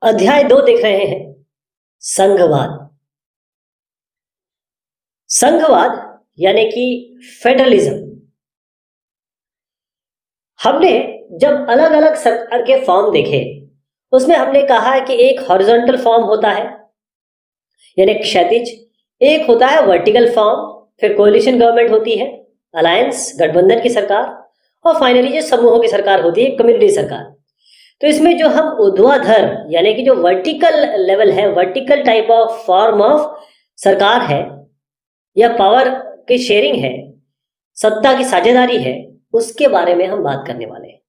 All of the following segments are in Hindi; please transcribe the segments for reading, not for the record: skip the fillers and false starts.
अध्याय 2 देख रहे हैं। संघवाद। संघवाद यानी कि फेडरलिज्म। हमने जब अलग अलग सरकार के फॉर्म देखे उसमें हमने कहा है कि एक हॉरिजॉन्टल फॉर्म होता है यानी क्षैतिज, एक होता है वर्टिकल फॉर्म, फिर कोalition गवर्नमेंट होती है, अलायंस गठबंधन की सरकार, और फाइनली जो समूहों की सरकार होती है, कम्युनिटी सरकार। तो इसमें जो हम ऊर्ध्वाधर यानी कि जो वर्टिकल लेवल है, vertical type of form of सरकार है या पावर की शेयरिंग है, सत्ता की साझेदारी है, उसके बारे में हम बात करने वाले हैं।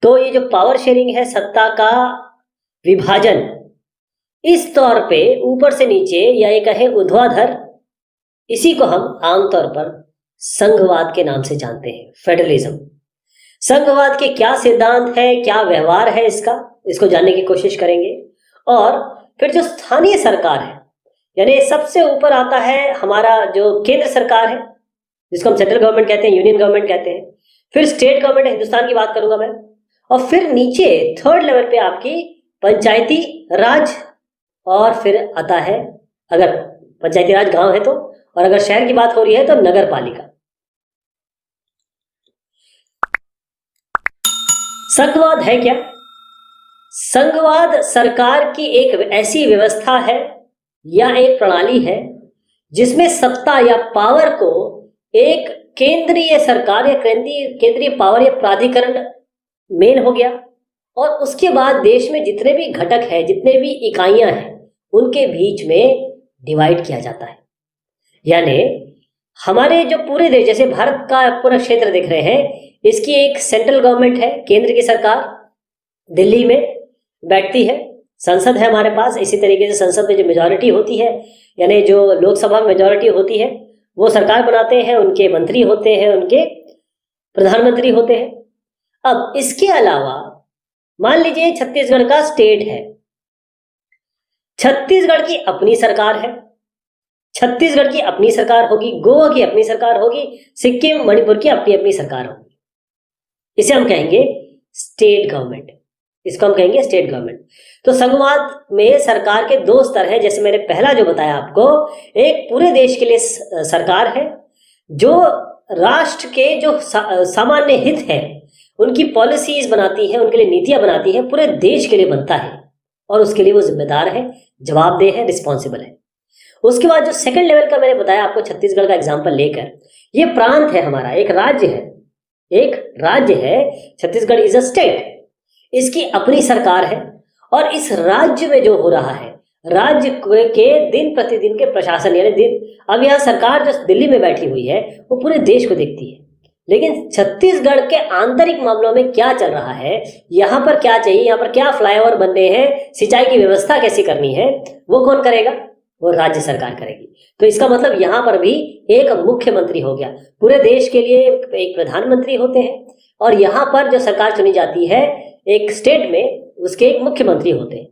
तो ये जो पावर शेयरिंग है, सत्ता का विभाजन, इस तौर पे ऊपर से नीचे या ये कहें ऊर्ध्वाधर, इसी को हम आमतौर पर संघवाद के नाम से जानते हैं, फेडरलिज्म। संघवाद के क्या सिद्धांत है, क्या व्यवहार है इसको जानने की कोशिश करेंगे। और फिर जो स्थानीय सरकार है यानी सबसे ऊपर आता है हमारा जो केंद्र सरकार है जिसको हम सेंट्रल गवर्नमेंट कहते हैं, यूनियन गवर्नमेंट कहते हैं, फिर स्टेट गवर्नमेंट, हिंदुस्तान की बात करूंगा मैं, और फिर नीचे थर्ड लेवल पे आपकी पंचायती राज, और फिर आता है, अगर पंचायती राज गांव है तो, और अगर शहर की बात हो रही है तो नगर पालिका। संघवाद है क्या? संघवाद सरकार की एक ऐसी व्यवस्था है या एक प्रणाली है जिसमें सत्ता या पावर को एक केंद्रीय सरकार या केंद्रीय पावर या प्राधिकरण मेन हो गया, और उसके बाद देश में जितने भी घटक है, जितने भी इकाइयां हैं, उनके बीच में डिवाइड किया जाता है। यानी हमारे जो पूरे देश, जैसे भारत का पूरा क्षेत्र देख रहे हैं, इसकी एक सेंट्रल गवर्नमेंट है, केंद्र की सरकार दिल्ली में बैठती है, संसद है हमारे पास। इसी तरीके से संसद में जो मेजॉरिटी होती है यानी जो लोकसभा में मेजॉरिटी होती है वो सरकार बनाते हैं, उनके मंत्री होते हैं, उनके प्रधानमंत्री होते हैं। अब इसके अलावा मान लीजिए छत्तीसगढ़ का स्टेट है, छत्तीसगढ़ की अपनी सरकार है, छत्तीसगढ़ की अपनी सरकार होगी, गोवा की अपनी सरकार होगी, सिक्किम मणिपुर की अपनी अपनी सरकार होगी। इसे हम कहेंगे स्टेट गवर्नमेंट, इसको हम कहेंगे स्टेट गवर्नमेंट। तो संघवाद में सरकार के दो स्तर हैं, जैसे मैंने पहला जो बताया आपको, एक पूरे देश के लिए सरकार है जो राष्ट्र के जो सामान्य हित है उनकी पॉलिसीज बनाती है, उनके लिए नीतियां बनाती है, पूरे देश के लिए बनता है, और उसके लिए वो जिम्मेदार है, जवाबदेह है, रिस्पॉन्सिबल है। उसके बाद जो सेकंड लेवल का मैंने बताया आपको छत्तीसगढ़ का एग्जाम्पल लेकर, ये प्रांत है हमारा, एक राज्य है, एक राज्य है छत्तीसगढ़ इज अ स्टेट, इसकी अपनी सरकार है, और इस राज्य में जो हो रहा है, राज्य के दिन प्रतिदिन के प्रशासन यानी अब यह सरकार जो दिल्ली में बैठी हुई है वो पूरे देश को देखती है, लेकिन छत्तीसगढ़ के आंतरिक मामलों में क्या चल रहा है, यहाँ पर क्या चाहिए, यहाँ पर क्या फ्लाईओवर बनने हैं, सिंचाई की व्यवस्था कैसी करनी है, वो कौन करेगा? वो राज्य सरकार करेगी। तो इसका मतलब यहाँ पर भी एक मुख्यमंत्री हो गया, पूरे देश के लिए एक प्रधानमंत्री होते हैं, और यहाँ पर जो सरकार चुनी जाती है एक स्टेट में, उसके एक मुख्यमंत्री होते हैं।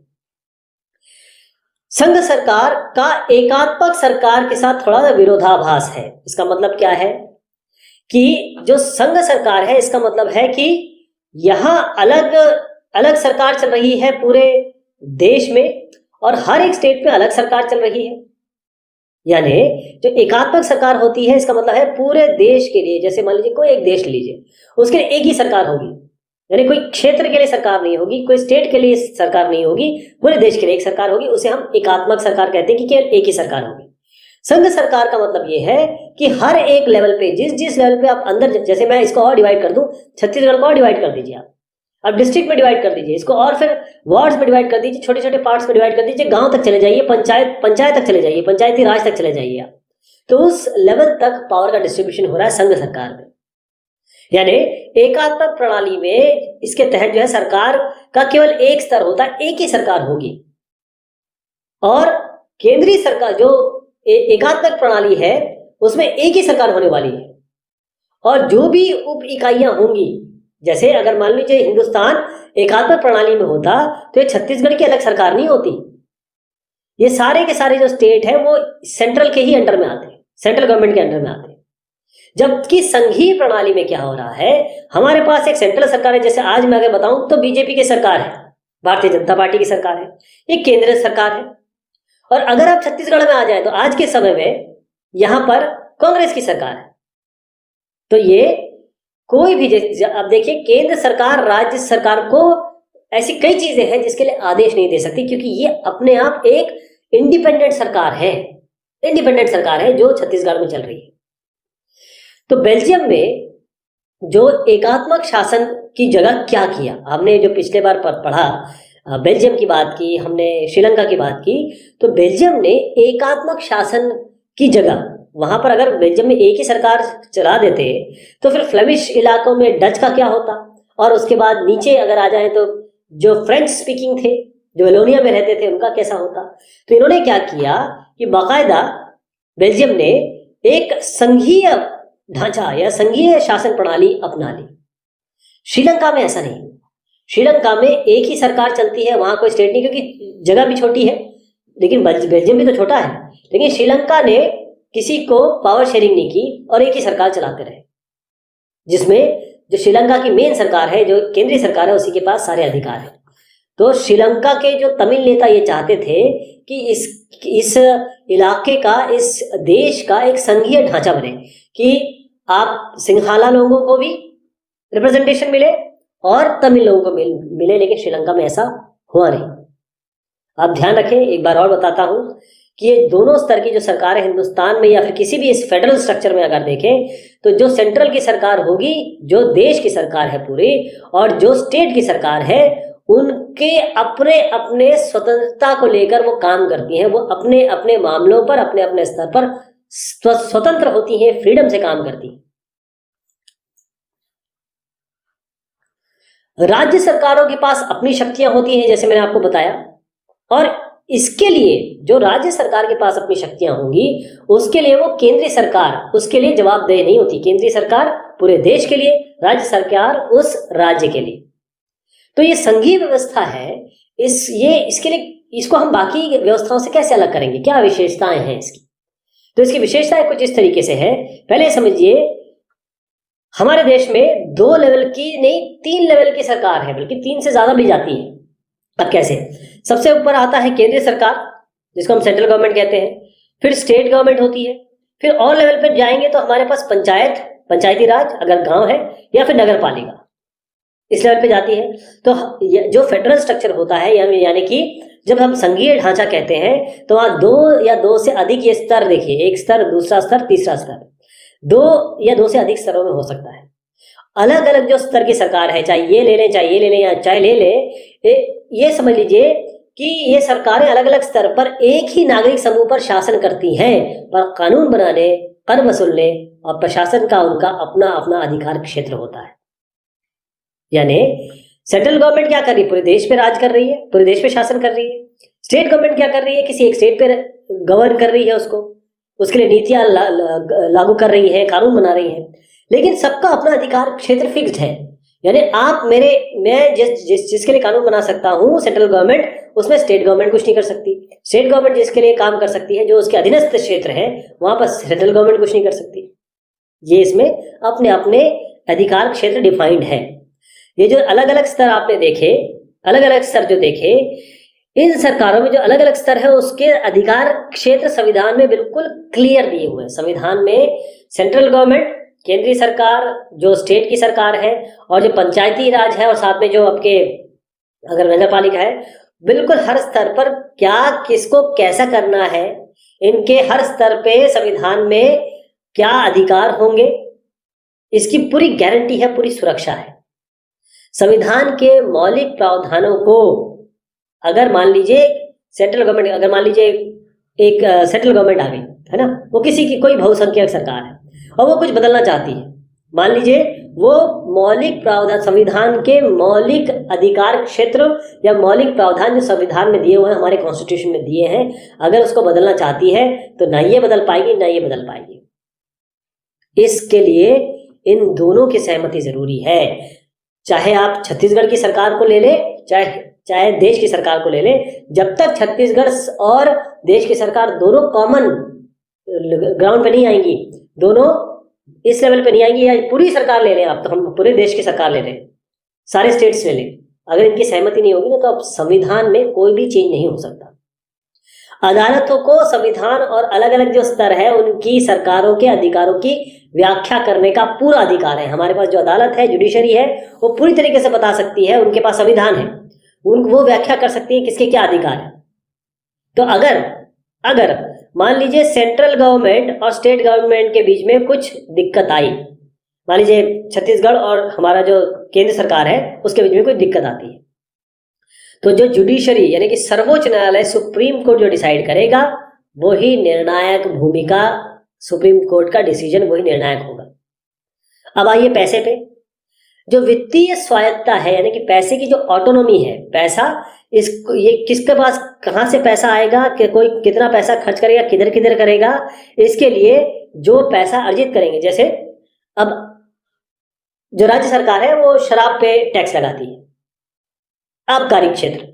संघ सरकार का एकात्मक सरकार के साथ थोड़ा विरोधाभास है। इसका मतलब क्या है कि जो संघ सरकार है, इसका मतलब है कि यहां अलग अलग सरकार चल रही है पूरे देश में, और हर एक स्टेट में अलग सरकार चल रही है। यानी जो एकात्मक सरकार होती है, इसका मतलब है पूरे देश के लिए, जैसे मान लीजिए कोई एक देश लीजिए, उसके लिए एक ही सरकार होगी, यानी कोई क्षेत्र के लिए सरकार नहीं होगी, कोई स्टेट के लिए सरकार नहीं होगी, पूरे देश के लिए एक सरकार होगी, उसे हम एकात्मक सरकार कहते हैं कि केवल एक ही सरकार होगी। संघ सरकार का मतलब यह है कि हर एक लेवल पे, जिस जिस लेवल पे आप अंदर, जैसे मैं इसको और डिवाइड कर दूं, छत्तीसगढ़ को और डिवाइड कर दीजिए आप, अब डिस्ट्रिक्ट में डिवाइड कर दीजिए इसको, और फिर वार्ड्स में डिवाइड कर दीजिए, छोटे छोटे पार्ट्स में डिवाइड कर दीजिए, गांव तक चले जाइए, पंचायत तक चले जाइए, पंचायती राज तक चले जाइए आप, तो उस लेवल तक पावर का डिस्ट्रीब्यूशन हो रहा है संघ सरकार में। यानी एकात्मक प्रणाली में इसके तहत जो है सरकार का केवल एक स्तर होता है, एक ही सरकार होगी, और केंद्रीय सरकार जो एकात्मक प्रणाली है उसमें एक ही सरकार होने वाली है, और जो भी उप इकाइयां होंगी, जैसे अगर मान लीजिए हिंदुस्तान एकात्मक प्रणाली में होता तो ये छत्तीसगढ़ की अलग सरकार नहीं होती, ये सारे के सारे जो स्टेट है वो सेंट्रल के ही अंडर में आते हैं, सेंट्रल गवर्नमेंट के अंडर में आते हैं। जबकि संघीय प्रणाली में क्या हो रहा है, हमारे पास एक सेंट्रल सरकार है, जैसे आज मैं अगर बताऊं तो बीजेपी की सरकार है, भारतीय जनता पार्टी की सरकार है, ये केंद्र सरकार है। और अगर आप छत्तीसगढ़ में आ जाए तो आज के समय में यहां पर कांग्रेस की सरकार है। तो ये कोई भी, अब देखिए, केंद्र सरकार राज्य सरकार को ऐसी कई चीजें हैं जिसके लिए आदेश नहीं दे सकती, क्योंकि ये अपने आप एक इंडिपेंडेंट सरकार है, इंडिपेंडेंट सरकार है जो छत्तीसगढ़ में चल रही है। तो बेल्जियम में जो एकात्मक शासन की जगह क्या किया, हमने जो पिछले बार पढ़ा, बेल्जियम की बात की, हमने श्रीलंका की बात की, तो बेल्जियम ने एकात्मक शासन की जगह, वहां पर अगर बेल्जियम में एक ही सरकार चला देते तो फिर फ्लेमिश इलाकों में डच का क्या होता, और उसके बाद नीचे अगर आ जाए तो जो फ्रेंच स्पीकिंग थे, जो वेलोनिया में रहते थे, उनका कैसा होता। तो इन्होंने क्या किया कि बाकायदा बेल्जियम ने एक संघीय ढांचा या संघीय शासन प्रणाली अपना ली। श्रीलंका में ऐसा नहीं, श्रीलंका में एक ही सरकार चलती है, वहां कोई स्टेट नहीं, क्योंकि जगह भी छोटी है, लेकिन बेल्जियम भी तो छोटा है, लेकिन श्रीलंका ने किसी को पावर शेयरिंग नहीं की और एक ही सरकार चलाते रहे, जिसमें जो श्रीलंका की मेन सरकार है, जो केंद्रीय सरकार है, उसी के पास सारे अधिकार है। तो श्रीलंका के जो तमिल नेता ये चाहते थे कि इस इलाके का, इस देश का एक संघीय ढांचा बने, कि आप सिंघाला लोगों को भी रिप्रेजेंटेशन मिले और तमिल लोगों को मिले, लेकिन श्रीलंका में ऐसा हुआ नहीं। आप ध्यान रखें, एक बार और बताता हूं कि ये दोनों स्तर की जो सरकार है हिंदुस्तान में या फिर किसी भी इस फेडरल स्ट्रक्चर में अगर देखें तो जो सेंट्रल की सरकार होगी, जो देश की सरकार है पूरी, और जो स्टेट की सरकार है, उनके अपने अपने स्वतंत्रता को लेकर वो काम करती हैं, वो अपने अपने मामलों पर अपने अपने स्तर पर स्वतंत्र होती हैं, फ्रीडम से काम करती हैं। राज्य सरकारों के पास अपनी शक्तियां होती हैं, जैसे मैंने आपको बताया, और इसके लिए जो राज्य सरकार के पास अपनी शक्तियां होंगी, उसके लिए वो केंद्रीय सरकार उसके लिए जवाबदेह नहीं होती। केंद्रीय सरकार पूरे देश के लिए, राज्य सरकार उस राज्य के लिए। तो ये संघीय व्यवस्था है, इसके लिए इसको हम बाकी व्यवस्थाओं से कैसे अलग करेंगे, क्या विशेषताएं हैं इसकी? तो इसकी विशेषताएं कुछ इस तरीके से है। पहले समझिए, हमारे देश में 2 लेवल की नहीं 3 लेवल की सरकार है, बल्कि 3 से ज्यादा भी जाती है। अब कैसे? सबसे ऊपर आता है केंद्रीय सरकार, जिसको हम सेंट्रल गवर्नमेंट कहते हैं, फिर स्टेट गवर्नमेंट होती है, फिर और लेवल पर जाएंगे तो हमारे पास पंचायती राज अगर गांव है, या फिर नगर पालिका, इस लेवल पे जाती है। तो जो फेडरल स्ट्रक्चर होता है, यानी कि जब हम संघीय ढांचा कहते हैं, तो वहां 2 या 2 से अधिक ये स्तर देखिए, एक स्तर, दूसरा स्तर, तीसरा स्तर, 2 या 2 से अधिक स्तरों में हो सकता है। अलग अलग जो स्तर की सरकार है, चाहे ये ले लें, चाहे ये ले लें, या चाहे ले लें, ये समझ लीजिए कि ये सरकारें अलग अलग स्तर पर एक ही नागरिक समूह पर शासन करती हैं, पर कानून बनाने, कर वसूलने और प्रशासन का उनका अपना अपना अधिकार क्षेत्र होता है। यानी सेंट्रल गवर्नमेंट क्या कर रही है? पूरे देश पे राज कर रही है, पूरे देश पे शासन कर रही है। स्टेट गवर्नमेंट क्या कर रही है? किसी एक स्टेट पे गवर्न कर रही है, उसके लिए नीतियां लागू कर रही है, कानून बना रही है, लेकिन सबका अपना अधिकार क्षेत्र फिक्स्ड है। यानी मैं जिसके लिए कानून बना सकता हूं सेंट्रल गवर्नमेंट, उसमें स्टेट गवर्नमेंट कुछ नहीं कर सकती। स्टेट गवर्नमेंट जिसके लिए काम कर सकती है, जो उसके अधीनस्थ क्षेत्र है, वहां पर सेंट्रल गवर्नमेंट कुछ नहीं कर सकती। ये इसमें अपने अपने अधिकार क्षेत्र डिफाइंड है। ये जो अलग अलग स्तर आपने देखे, अलग अलग स्तर जो देखे, इन सरकारों में जो अलग अलग स्तर है, उसके अधिकार क्षेत्र संविधान में बिल्कुल क्लियर दिए हुए हैं। संविधान में सेंट्रल गवर्नमेंट, केंद्रीय सरकार, जो स्टेट की सरकार है, और जो पंचायती राज है, और साथ में जो आपके अगर नगर पालिका है, बिल्कुल हर स्तर पर क्या किसको कैसा करना है, इनके हर स्तर पे संविधान में क्या अधिकार होंगे, इसकी पूरी गारंटी है, पूरी सुरक्षा है। संविधान के मौलिक प्रावधानों को अगर मान लीजिए सेंट्रल गवर्नमेंट, अगर मान लीजिए एक सेंट्रल गवर्नमेंट आ गई है ना, वो किसी की कोई बहुसंख्यक सरकार है और वो कुछ बदलना चाहती है, मान लीजिए वो मौलिक प्रावधान, संविधान के मौलिक अधिकार क्षेत्र या मौलिक प्रावधान जो संविधान में दिए हुए हैं, हमारे कॉन्स्टिट्यूशन में दिए हैं, अगर उसको बदलना चाहती है तो ना ये बदल पाएगी ना ये बदल पाएगी। इसके लिए इन दोनों की सहमति जरूरी है। चाहे आप छत्तीसगढ़ की सरकार को ले ले, चाहे देश की सरकार को ले ले, जब तक छत्तीसगढ़ और देश की सरकार दोनों कॉमन ग्राउंड पे नहीं आएंगी, दोनों इस लेवल पे नहीं आएंगी, या पूरी सरकार ले लें आप, तो हम पूरे देश की सरकार ले लें, सारे स्टेट्स ले लें, अगर इनकी सहमति नहीं होगी ना तो अब संविधान में कोई भी चेंज नहीं हो सकता। अदालतों को संविधान और अलग अलग जो स्तर है उनकी सरकारों के अधिकारों की व्याख्या करने का पूरा अधिकार है। हमारे पास जो अदालत है, जुडिशरी है, वो पूरी तरीके से बता सकती है, उनके पास संविधान है, वो व्याख्या कर सकती है किसके क्या अधिकार है। तो अगर अगर मान लीजिए सेंट्रल गवर्नमेंट और स्टेट गवर्नमेंट के बीच में कुछ दिक्कत आई, मान लीजिए छत्तीसगढ़ और हमारा जो केंद्र सरकार है उसके बीच में कोई दिक्कत आती है, तो जो जुडिशरी यानी कि सर्वोच्च न्यायालय, सुप्रीम कोर्ट जो डिसाइड करेगा वही निर्णायक भूमिका, सुप्रीम कोर्ट का डिसीजन वही निर्णायक होगा। अब आइए पैसे पे। जो वित्तीय स्वायत्ता है यानी कि पैसे की जो ऑटोनॉमी है, पैसा ये किसके पास कहां से पैसा आएगा, कि कोई कितना पैसा खर्च करेगा, किधर किधर करेगा, इसके लिए जो पैसा अर्जित करेंगे, जैसे अब जो राज्य सरकार है वो शराब पे टैक्स लगाती है, आबकारी क्षेत्र।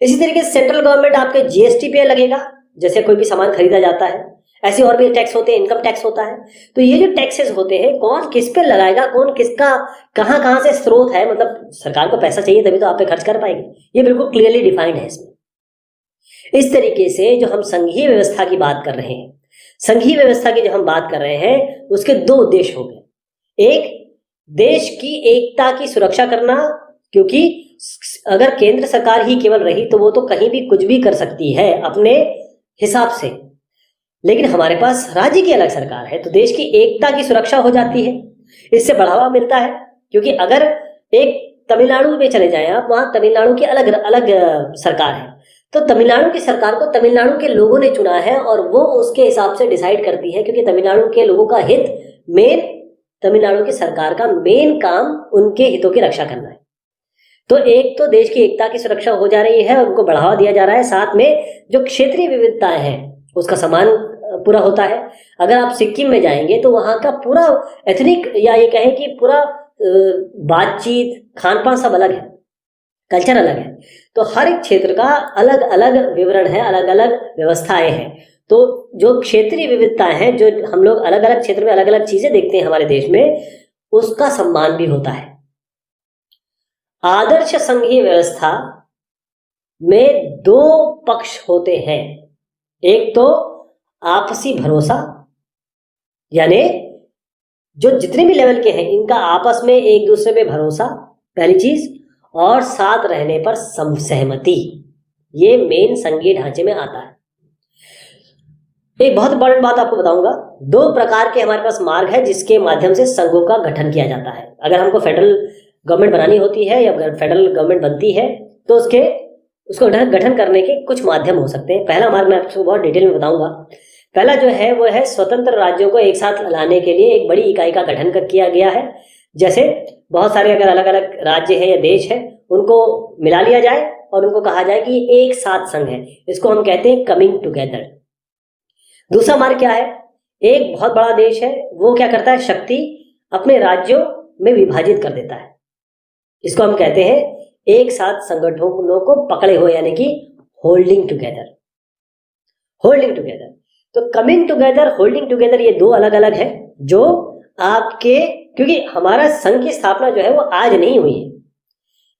इसी तरीके से सेंट्रल गवर्नमेंट आपके जीएसटी पे लगेगा, जैसे कोई भी सामान खरीदा जाता है, ऐसे और भी टैक्स होते हैं, इनकम टैक्स होता है। तो ये जो टैक्सेस होते हैं कौन किस पे लगाएगा, कौन किसका कहां कहां से स्रोत है, मतलब सरकार को पैसा चाहिए तभी तो आप पे खर्च कर पाएगी, ये बिल्कुल क्लियरली डिफाइंड है इसमें। इस तरीके से जो हम संघीय व्यवस्था की बात कर रहे हैं, संघीय व्यवस्था की जो हम बात कर रहे हैं उसके दो उद्देश्य हो गए। एक, देश की एकता की सुरक्षा करना, क्योंकि अगर केंद्र सरकार ही केवल रही तो वो तो कहीं भी कुछ भी कर सकती है अपने हिसाब से, लेकिन हमारे पास राज्य की अलग सरकार है तो देश की एकता की सुरक्षा हो जाती है, इससे बढ़ावा मिलता है। क्योंकि अगर एक तमिलनाडु में चले जाएं आप, वहां तमिलनाडु की अलग अलग सरकार है, तो तमिलनाडु की सरकार को तमिलनाडु के लोगों ने चुना है और वो उसके हिसाब से डिसाइड करती है, क्योंकि तमिलनाडु के लोगों का हित मेन, तमिलनाडु की सरकार का मेन काम उनके हितों की रक्षा करना है। तो एक तो देश की एकता की सुरक्षा हो जा रही है और उनको बढ़ावा दिया जा रहा है, साथ में जो क्षेत्रीय विविधताएं हैं उसका सम्मान पूरा होता है। अगर आप सिक्किम में जाएंगे तो वहां का पूरा एथनिक या ये कहें कि पूरा बातचीत, खान पान सब अलग है, कल्चर अलग है। तो हर एक क्षेत्र का अलग अलग विवरण है, अलग अलग व्यवस्थाएं हैं। तो जो क्षेत्रीय विविधताएं हैं, जो हम लोग अलग अलग क्षेत्र में अलग अलग चीजें देखते हैं हमारे देश में, उसका सम्मान भी होता है। आदर्श संघीय व्यवस्था में दो पक्ष होते हैं। एक तो आपसी भरोसा, यानी जो जितने भी लेवल के हैं इनका आपस में एक दूसरे पे भरोसा, पहली चीज, और साथ रहने पर सहमति, ये मेन संघीय ढांचे में आता है। एक बहुत इंपॉर्टेंट बात आपको बताऊंगा, दो प्रकार के हमारे पास मार्ग है जिसके माध्यम से संघों का गठन किया जाता है। अगर हमको फेडरल गवर्नमेंट बनानी होती है या फेडरल गवर्नमेंट बनती है तो उसको गठन करने के कुछ माध्यम हो सकते हैं। पहला मार्ग मैं आपको बहुत डिटेल में बताऊंगा। पहला जो है वो है स्वतंत्र राज्यों को एक साथ लाने के लिए एक बड़ी इकाई का गठन किया गया है। जैसे बहुत सारे अगर अलग अलग राज्य है या देश है उनको मिला लिया जाए और उनको कहा जाए कि एक साथ संघ है, इसको हम कहते हैं कमिंग टुगेदर। दूसरा मार्ग क्या है, एक बहुत बड़ा देश है वो क्या करता है, शक्ति अपने राज्यों में विभाजित कर देता है, इसको हम कहते हैं एक साथ संगठनों को पकड़े हुए, यानी कि होल्डिंग टुगेदर। होल्डिंग टुगेदर, तो कमिंग टुगेदर, होल्डिंग टुगेदर, ये दो अलग अलग है जो आपके, क्योंकि हमारा संघ की स्थापना जो है वो आज नहीं हुई है।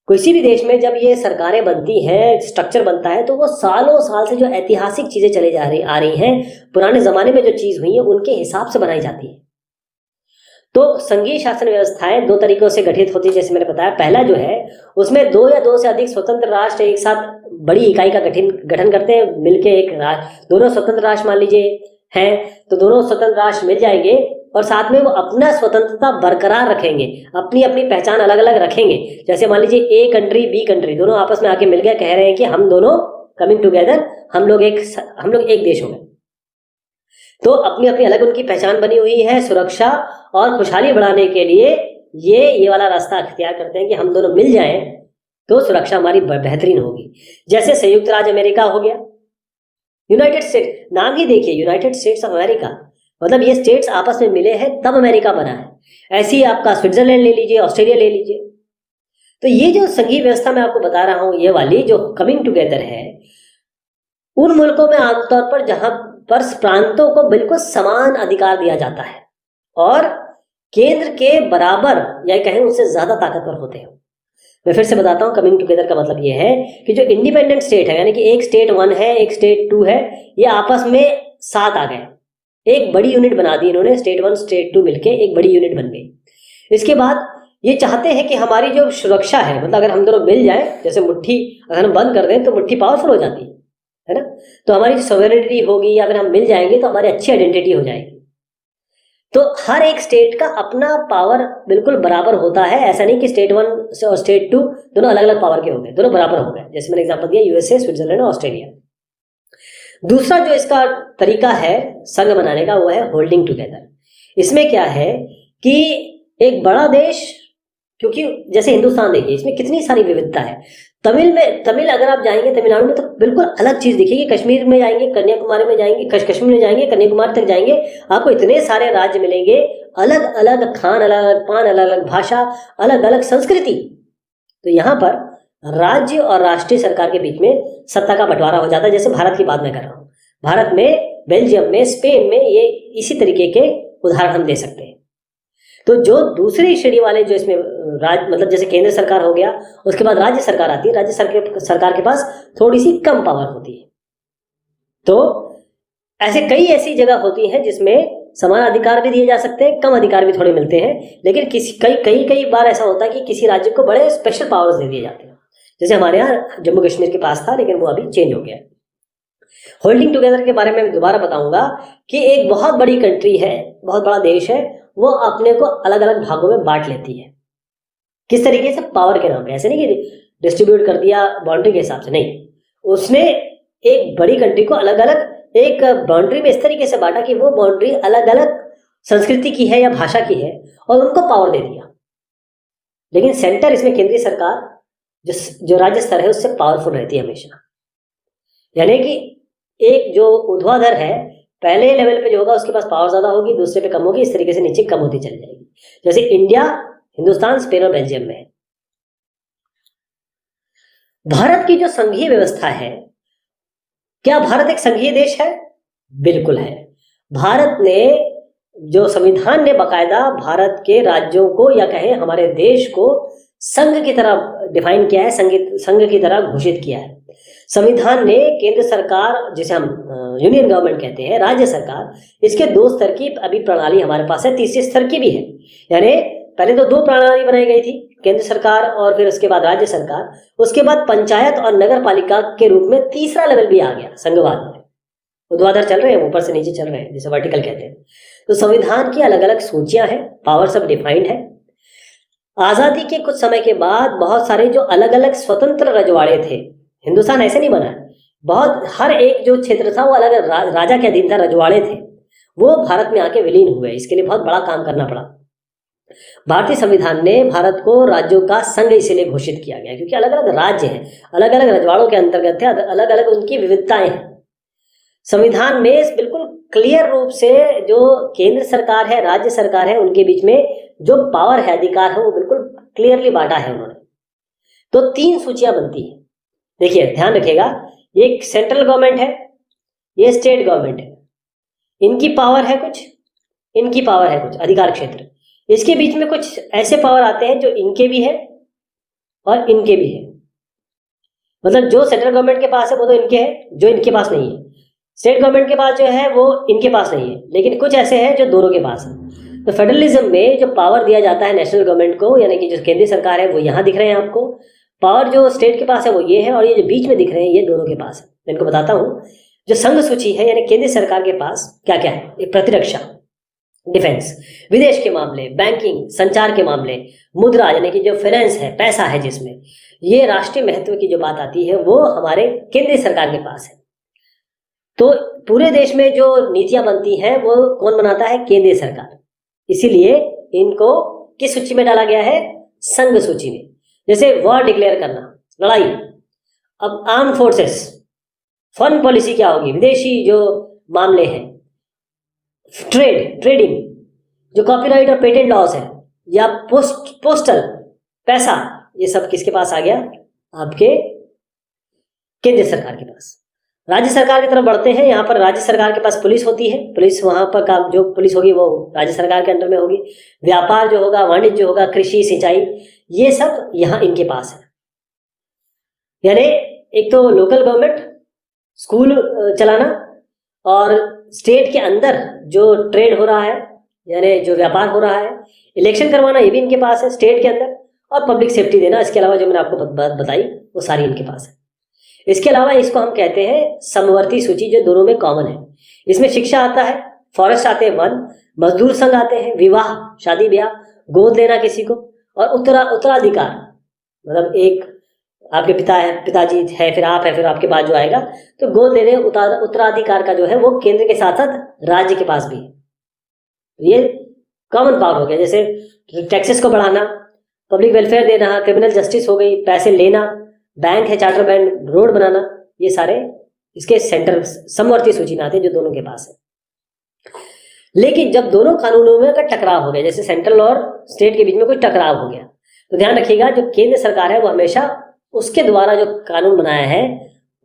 किसी भी देश में जब ये सरकारें बनती हैं, स्ट्रक्चर बनता है, तो वो सालों साल से जो ऐतिहासिक चीजें चले आ रही हैं, पुराने जमाने में जो चीज हुई है उनके हिसाब से बनाई जाती है। तो संघीय शासन व्यवस्थाएं दो तरीकों से गठित होती है, जैसे मैंने बताया। पहला जो है उसमें दो या दो से अधिक स्वतंत्र राष्ट्र एक साथ बड़ी इकाई का गठन करते हैं, मिलके एक राष्ट्र, दोनों स्वतंत्र राष्ट्र मान लीजिए हैं तो दोनों स्वतंत्र राष्ट्र मिल जाएंगे और साथ में वो अपना स्वतंत्रता बरकरार रखेंगे, अपनी अपनी पहचान अलग अलग रखेंगे। जैसे मान लीजिए ए कंट्री बी कंट्री दोनों आपस में आके मिल गए, कह रहे हैं कि हम दोनों कमिंग टुगेदर, हम लोग एक देश हो गए। तो अपनी अपनी अलग उनकी पहचान बनी हुई है। सुरक्षा और खुशहाली बढ़ाने के लिए ये वाला रास्ता अख्तियार करते हैं कि हम दोनों मिल जाएं तो सुरक्षा हमारी बेहतरीन होगी। जैसे संयुक्त राज्य अमेरिका हो गया, यूनाइटेड स्टेट्स, नाम ही देखिए यूनाइटेड स्टेट्स ऑफ अमेरिका, मतलब ये स्टेट्स आपस में मिले हैं तब अमेरिका बना है। ऐसे ही आपका स्विट्जरलैंड ले लीजिए, ऑस्ट्रेलिया ले लीजिए। तो ये जो संघीय व्यवस्था मैं आपको बता रहा हूं, ये वाली जो कमिंग टुगेदर है, उन मुल्कों में आमतौर पर जहां पर प्रांतों को बिल्कुल समान अधिकार दिया जाता है और केंद्र के बराबर या कहें उससे ज्यादा ताकतवर होते हैं। मैं फिर से बताता हूँ, कमिंग टुगेदर का मतलब ये है कि जो इंडिपेंडेंट स्टेट है, यानी कि एक स्टेट 1 है, एक स्टेट 2 है, ये आपस में साथ आ गए, एक बड़ी यूनिट बना दी इन्होंने, स्टेट 1 स्टेट 2 मिलके एक बड़ी यूनिट बन गई। इसके बाद ये चाहते हैं कि हमारी जो सुरक्षा है, मतलब अगर हम दोनों मिल जाए, जैसे मुट्ठी अगर हम बंद कर दें तो मुट्ठी पावरफुल हो जाती है ना, तो हमारी जो सॉवरेनिटी होगी या फिर हम मिल जाएंगे तो हमारी अच्छी आइडेंटिटी हो जाएगी। तो हर एक स्टेट का अपना पावर बिल्कुल बराबर होता है, ऐसा नहीं कि स्टेट 1 और स्टेट 2 दोनों अलग अलग पावर के हो गए, दोनों बराबर हो गए। जैसे मैंने एग्जांपल दिया यूएसए, स्विट्जरलैंड और ऑस्ट्रेलिया। दूसरा जो इसका तरीका है संघ बनाने का, वो है होल्डिंग टुगेदर। इसमें क्या है कि एक बड़ा देश, क्योंकि जैसे हिंदुस्तान देखिए, इसमें कितनी सारी विविधता है। तमिल अगर आप जाएंगे तमिलनाडु में तो बिल्कुल अलग चीज दिखेगी। कश्मीर में जाएंगे, कन्याकुमारी में जाएंगे, कश्मीर में जाएंगे, कन्याकुमारी तक जाएंगे, आपको इतने सारे राज्य मिलेंगे, अलग अलग खान, अलग अलग पान, अलग अलग भाषा, अलग अलग संस्कृति। तो यहाँ पर राज्य और राष्ट्रीय सरकार के बीच में सत्ता का बंटवारा हो जाता है। जैसे भारत की बात मैं कर रहा हूँ, भारत में, बेल्जियम में, स्पेन में, ये इसी तरीके के उदाहरण हम दे सकते हैं। तो जो दूसरी श्रेणी वाले जो इसमें मतलब जैसे केंद्र सरकार हो गया, उसके बाद राज्य सरकार आती है, राज्य सरकार के पास थोड़ी सी कम पावर होती है। तो ऐसे कई ऐसी जगह होती हैं जिसमें समान अधिकार भी दिए जा सकते हैं, कम अधिकार भी थोड़े मिलते हैं, लेकिन कई बार ऐसा होता है कि किसी राज्य को बड़े स्पेशल पावर्स दे दिए जाते हैं। जैसे हमारे यहाँ जम्मू कश्मीर के पास था, लेकिन वो अभी चेंज हो गया है। होल्डिंग टुगेदर के बारे में मैं दोबारा बताऊंगा कि एक बहुत बड़ी कंट्री है, बहुत बड़ा देश है, वो अपने को अलग अलग भागों में बांट लेती है। किस तरीके से? पावर के नाम पे। ऐसे नहीं कि डिस्ट्रीब्यूट कर दिया बाउंड्री के हिसाब से, नहीं, उसने एक बड़ी कंट्री को अलग अलग एक बाउंड्री में इस तरीके से बांटा कि वो बाउंड्री अलग अलग संस्कृति की है या भाषा की है, और उनको पावर दे दिया। लेकिन सेंटर, इसमें केंद्रीय सरकार जो राज्य स्तर है उससे पावरफुल रहती है हमेशा। यानी कि एक जो ऊर्ध्वाधर है, पहले लेवल पे जो होगा उसके पास पावर ज्यादा होगी, दूसरे पे कम होगी, इस तरीके से नीचे कम होती चली जाएगी। जैसे इंडिया, हिंदुस्तान, स्पेन और बेल्जियम में है। भारत की जो संघीय व्यवस्था है, क्या भारत एक संघीय देश है? बिल्कुल है। भारत ने, जो संविधान ने बाकायदा भारत के राज्यों को या कहें हमारे देश को संघ की तरह डिफाइन किया है, संघ की तरह घोषित किया है। संविधान ने केंद्र सरकार, जिसे हम यूनियन गवर्नमेंट कहते हैं, राज्य सरकार, इसके 2 स्तर की अभी प्रणाली हमारे पास है, तीसरे स्तर की भी है। यानी पहले तो 2 प्रणाली बनाई गई थी, केंद्र सरकार और फिर उसके बाद राज्य सरकार। उसके बाद पंचायत और नगर पालिका के रूप में तीसरा लेवल भी आ गया संघवाद में। ऊर्ध्वाधर चल रहे हैं, ऊपर से नीचे चल रहे हैं, जिसे वर्टिकल कहते हैं। तो संविधान की अलग अलग सूचियां हैं, पावर सब डिफाइंड है। आजादी के कुछ समय के बाद बहुत सारे जो अलग अलग स्वतंत्र रजवाड़े थे, हिंदुस्तान ऐसे नहीं बना, बहुत हर एक जो क्षेत्र था वो अलग राजा के अधीन था, रजवाड़े थे, वो भारत में आके विलीन हुए। इसके लिए बहुत बड़ा काम करना पड़ा। भारतीय संविधान ने भारत को राज्यों का संघ इसीलिए घोषित किया गया क्योंकि अलग अलग राज्य हैं, अलग अलग रजवाड़ों के अंतर्गत थे, अलग अलग उनकी विविधताएं हैं। संविधान में बिल्कुल क्लियर रूप से जो केंद्र सरकार है, राज्य सरकार है, उनके बीच में जो पावर है, अधिकार है, वो बिल्कुल क्लियरली बांटा है उन्होंने। तो 3 सूचियां बनती है। देखिए, ध्यान रखिएगा, ये सेंट्रल गवर्नमेंट है, ये स्टेट गवर्नमेंट है, इनकी पावर है कुछ, इनकी पावर है कुछ, अधिकार क्षेत्र। इसके बीच में कुछ ऐसे पावर आते हैं जो इनके भी है और इनके भी है। मतलब जो सेंट्रल गवर्नमेंट के पास है वो तो इनके है, जो इनके पास नहीं है। स्टेट गवर्नमेंट के पास जो है वो इनके पास नहीं है, लेकिन कुछ ऐसे हैं जो दोनों के पास है। तो फेडरलिज्म में जो पावर दिया जाता है नेशनल गवर्नमेंट को, यानी कि जो केंद्रीय सरकार है, वो यहाँ दिख रहे हैं आपको। पावर जो स्टेट के पास है वो ये है, और ये जो बीच में दिख रहे हैं ये दोनों के पास है। मैं इनको बताता हूँ। जो संघ सूची है, यानी केंद्रीय सरकार के पास क्या क्या है? एक प्रतिरक्षा, डिफेंस, विदेश के मामले, बैंकिंग, संचार के मामले, मुद्रा यानी कि जो फाइनेंस है, पैसा है जिसमें, ये राष्ट्रीय महत्व की जो बात आती है वो हमारे केंद्रीय सरकार के पास है। तो पूरे देश में जो नीतियां बनती हैं वो कौन बनाता है? केंद्रीय सरकार। इसीलिए इनको किस सूची में डाला गया है? संघ सूची में। जैसे वॉर डिक्लेयर करना, लड़ाई। अब आर्म फोर्सेस, फॉरेन पॉलिसी क्या होगी, विदेशी जो मामले हैं, ट्रेडिंग, जो कॉपीराइट और पेटेंट लॉस है, या पोस्टल, पैसा, ये सब किसके पास आ गया? आपके केंद्रीय सरकार के पास। राज्य सरकार की तरफ बढ़ते हैं। यहाँ पर राज्य सरकार के पास पुलिस होती है, पुलिस वहां पर का जो पुलिस होगी वो राज्य सरकार के अंडर में होगी। व्यापार जो होगा, वाणिज्य होगा, कृषि, सिंचाई, ये सब यहाँ इनके पास है। यानी एक तो लोकल गवर्नमेंट, स्कूल चलाना, और स्टेट के अंदर जो ट्रेड हो रहा है यानी जो व्यापार हो रहा है, इलेक्शन करवाना ये भी इनके पास है स्टेट के अंदर, और पब्लिक सेफ्टी देना। इसके अलावा जो मैंने आपको बात बताई वो सारी इनके पास है। इसके अलावा इसको हम कहते हैं समवर्ती सूची, जो दोनों में कॉमन है। इसमें शिक्षा आता है, फॉरेस्ट आते हैं, वन, मजदूर संघ आते हैं, विवाह, शादी ब्याह, गोद लेना किसी को, और उत्तराधिकार, मतलब एक आपके पिताजी है, फिर आप है, फिर आपके बाद जो आएगा, तो गोद लेने उत्तराधिकार का जो है वो केंद्र के साथ साथ राज्य के पास भी है। ये कॉमन पावर हो गया। जैसे टैक्सेस को बढ़ाना, पब्लिक वेलफेयर देना, क्रिमिनल जस्टिस हो गई, पैसे लेना, बैंक है, चार्टर बैंक, रोड बनाना, ये सारे इसके सेंटर समवर्ती सूची में आते हैं, जो दोनों के पास है। लेकिन जब दोनों कानूनों में अगर टकराव हो गया, जैसे सेंट्रल और स्टेट के बीच में कोई टकराव हो गया, तो ध्यान रखिएगा जो केंद्र सरकार है वो हमेशा उसके द्वारा जो कानून बनाया है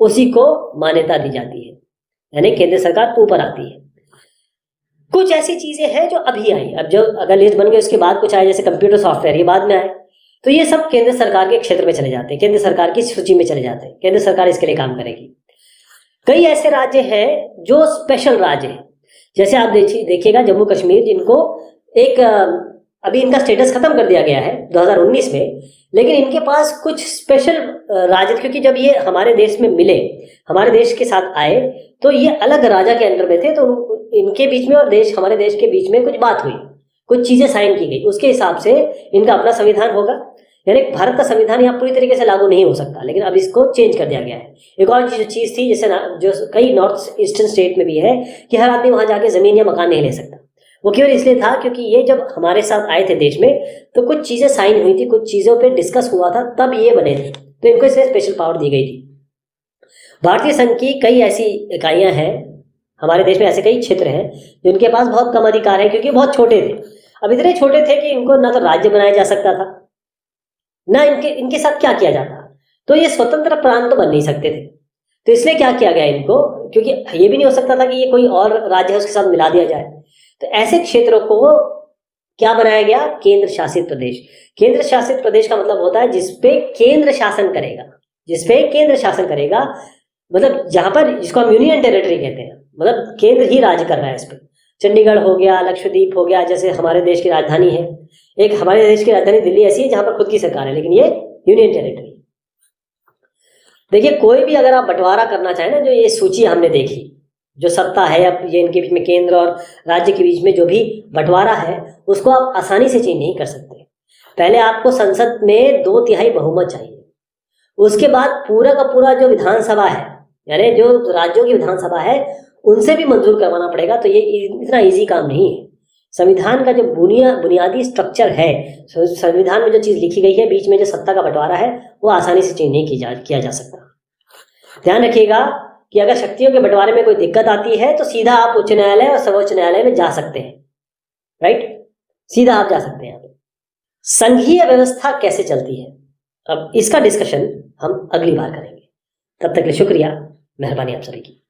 उसी को मान्यता दी जाती है, यानी केंद्र सरकार ऊपर आती है। कुछ ऐसी चीजें हैं जो अभी आई, अब जो अगर लिस्ट बन गई उसके बाद कुछ आए, जैसे कंप्यूटर सॉफ्टवेयर, ये बाद में आए, तो ये सब केंद्र सरकार के क्षेत्र में चले जाते हैं, केंद्र सरकार की सूची में चले जाते हैं, केंद्र सरकार इसके लिए काम करेगी। कई ऐसे राज्य हैं जो स्पेशल राज्य हैं, जैसे आप देखिएगा जम्मू कश्मीर, जिनको एक अभी इनका स्टेटस खत्म कर दिया गया है 2019 में, लेकिन इनके पास कुछ स्पेशल राज्य, क्योंकि जब ये हमारे देश में मिले, हमारे देश के साथ आए, तो ये अलग राजा के अंडर में थे, तो इनके बीच में और हमारे देश के बीच में कुछ बात हुई, कुछ चीजें साइन की गई, उसके हिसाब से इनका अपना संविधान होगा। यानी भारत का संविधान यहाँ पूरी तरीके से लागू नहीं हो सकता, लेकिन अब इसको चेंज कर दिया गया है। एक और चीज थी, जैसे जो कई नॉर्थ ईस्टर्न स्टेट में भी है, कि हर आदमी वहां जाके जमीन या मकान नहीं ले सकता। वो केवल इसलिए था क्योंकि ये जब हमारे साथ आए थे देश में, तो कुछ चीजें साइन हुई थी, कुछ चीजों पे डिस्कस हुआ था, तब ये बने थे, तो इनको इसलिए स्पेशल पावर दी गई थी। भारतीय संघ की कई ऐसी इकाइयां हैं, हमारे देश में ऐसे कई क्षेत्र हैं जिनके पास बहुत कम अधिकार है, क्योंकि बहुत छोटे थे। अब इतने छोटे थे कि इनको ना तो राज्य बनाया जा सकता था, ना इनके साथ क्या किया जाता, तो ये स्वतंत्र प्रांत तो बन नहीं सकते थे। तो इसलिए क्या किया गया इनको, क्योंकि ये भी नहीं हो सकता था कि ये कोई और राज्य है उसके साथ मिला दिया जाए, तो ऐसे क्षेत्रों को क्या बनाया गया, केंद्र शासित प्रदेश। केंद्र शासित प्रदेश का मतलब होता है जिसपे केंद्र शासन करेगा, जिसपे केंद्र शासन करेगा, मतलब जहां पर, जिसको हम यूनियन टेरिटरी कहते हैं, मतलब केंद्र ही राज कर रहा है इस पे। चंडीगढ़ हो गया, लक्षद्वीप हो गया, जैसे हमारे देश की राजधानी है, एक हमारे देश की राजधानी दिल्ली ऐसी है जहां पर खुद की सरकार है, लेकिन ये यूनियन टेरिटरी। देखिए कोई भी अगर आप बंटवारा करना चाहें ना, जो ये सूची हमने देखी, जो सत्ता है अब ये इनके बीच में, केंद्र और राज्य के बीच में जो भी बंटवारा है, उसको आप आसानी से चेंज नहीं कर सकते। पहले आपको संसद में 2/3 बहुमत चाहिए, उसके बाद पूरा का पूरा जो विधानसभा है, यानी जो राज्यों की विधानसभा है, उनसे भी मंजूर करवाना पड़ेगा। तो ये इतना इजी काम नहीं है। संविधान का जो बुनियादी स्ट्रक्चर है, संविधान में जो चीज लिखी गई है, बीच में जो सत्ता का बंटवारा है, वो आसानी से चेंज नहीं किया जा सकता। ध्यान रखिएगा कि अगर शक्तियों के बंटवारे में कोई दिक्कत आती है तो सीधा आप उच्च न्यायालय और सर्वोच्च न्यायालय में जा सकते हैं, राइट, सीधा आप जा सकते हैं। संघीय व्यवस्था कैसे चलती है, अब इसका डिस्कशन हम अगली बार करेंगे। तब तक के लिए शुक्रिया, मेहरबानी आप सभी की।